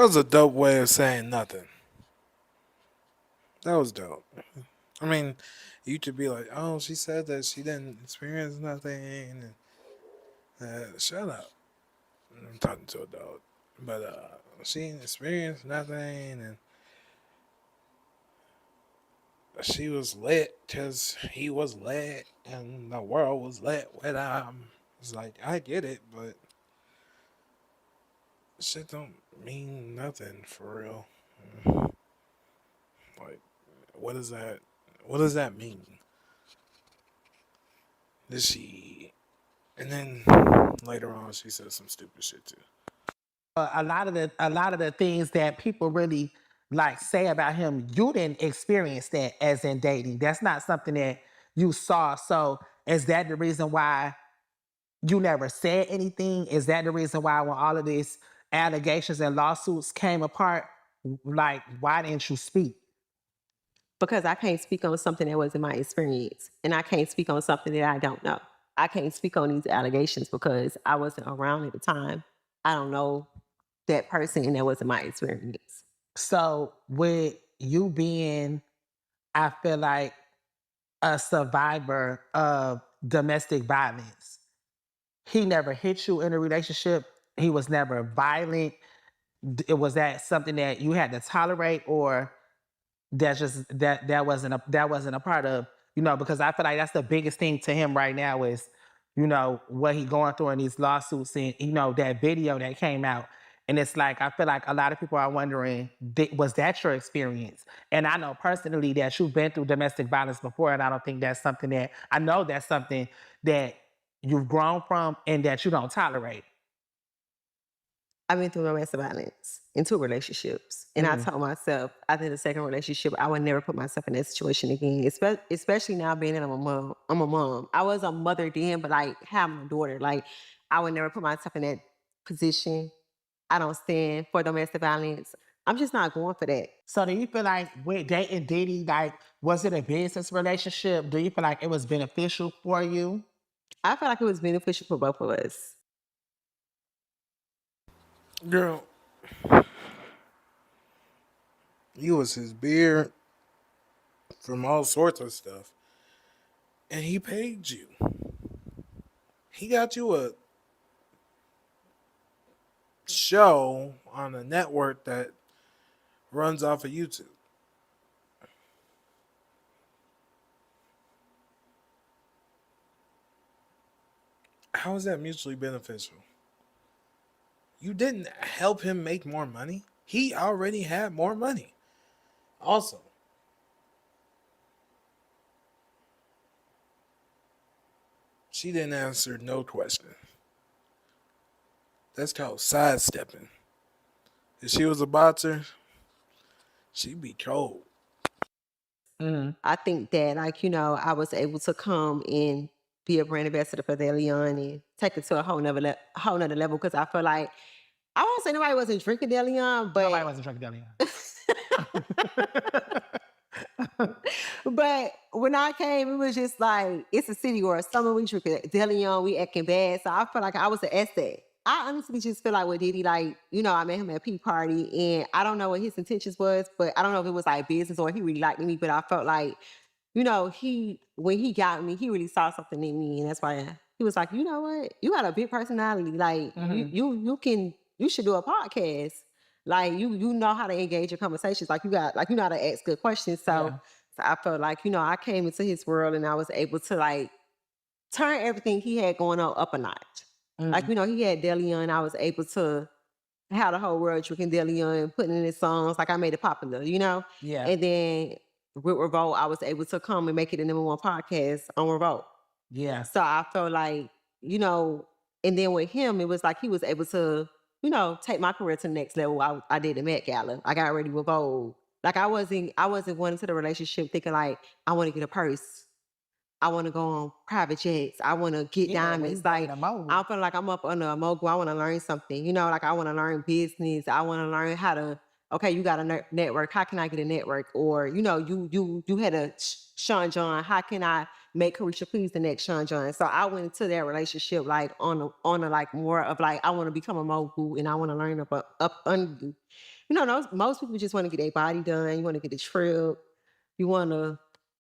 That was a dope way of saying nothing. That was dope. I mean, you could be like, oh, she said that she didn't experience nothing. Shut up. I'm talking to a dog. But she didn't experience nothing. And she was lit because he was lit. And the world was lit with him. It's like, I get it, but shit don't mean nothing for real. Like, what does that? What does that mean? Did she? And then later on, she said some stupid shit too. A lot of the things that people really like say about him, you didn't experience that as in dating. That's not something that you saw. So is that the reason why you never said anything? Is that the reason why when all of these allegations and lawsuits came apart, like why didn't you speak? Because I can't speak on something that wasn't my experience, and I can't speak on something that I don't know. I can't speak on these allegations because I wasn't around at the time. I don't know that person, and that wasn't my experience. So with you being, I feel like a survivor of domestic violence, he never hit you in a relationship. He was never violent. Was that something that you had to tolerate, or that wasn't a part of, because I feel like that's the biggest thing to him right now is, what he going through in these lawsuits and that video that came out. And it's like I feel like a lot of people are wondering, was that your experience? And I know personally that you've been through domestic violence before, and I don't think that's something that I know that's something that you've grown from and that you don't tolerate. I've been through domestic violence in 2 relationships. And I told myself after the second relationship, I would never put myself in that situation again, especially now being that I'm a mom. I'm a mom. I was a mother then, but like having a daughter, like I would never put myself in that position. I don't stand for domestic violence. I'm just not going for that. So do you feel like with dating Diddy, like, was it a business relationship? Do you feel like it was beneficial for you? I feel like it was beneficial for both of us. Girl, you was his beard from all sorts of stuff, and he paid you. He got you a show on a network that runs off of YouTube. How is that mutually beneficial? You didn't help him make more money. He already had more money. Also, she didn't answer no question. That's called sidestepping. If she was a boxer, she'd be cold. I think that, like, I was able to come and be a brand ambassador for Deleon and take it to a whole nother level because I feel like I won't say nobody wasn't drinking Deleon, Nobody but wasn't drinking but when I came, it was just like it's a city or a summer we drinking Deleon, we acting bad. So I feel like I was an asset. I honestly just feel like with Diddy, like, I met him at a pee party and I don't know what his intentions was, but I don't know if it was like business or he really liked me, but I felt like, when he got me, he really saw something in me. And that's why he was like, you know what? You got a big personality. Like you should do a podcast. Like you know how to engage in conversations. Like you know how to ask good questions. So, Yeah. so I felt like, I came into his world and I was able to like turn everything he had going on up a notch. Like, he had Deleon. I was able to have the whole world drinking Deleon, putting in his songs. Like I made it popular. Yeah. And then with Revolt, I was able to come and make it the #1 podcast on Revolt. Yeah. So I felt like, and then with him, it was like he was able to, take my career to the next level. I did the Met Gala. I got ready with Vogue. Like I wasn't going into the relationship thinking like I want to get a purse. I want to go on private jets. I want to get diamonds. Like I feel like I'm up under a mogul. I want to learn something. Like I want to learn business. I want to learn how to. Okay, you got a network. How can I get a network? Or you had a Sean John. How can I make Caresha please the next Sean John. So I went into that relationship like on a like more of like I want to become a mogul and I want to learn up under you. You know, most people just want to get their body done. You want to get a trip. You want to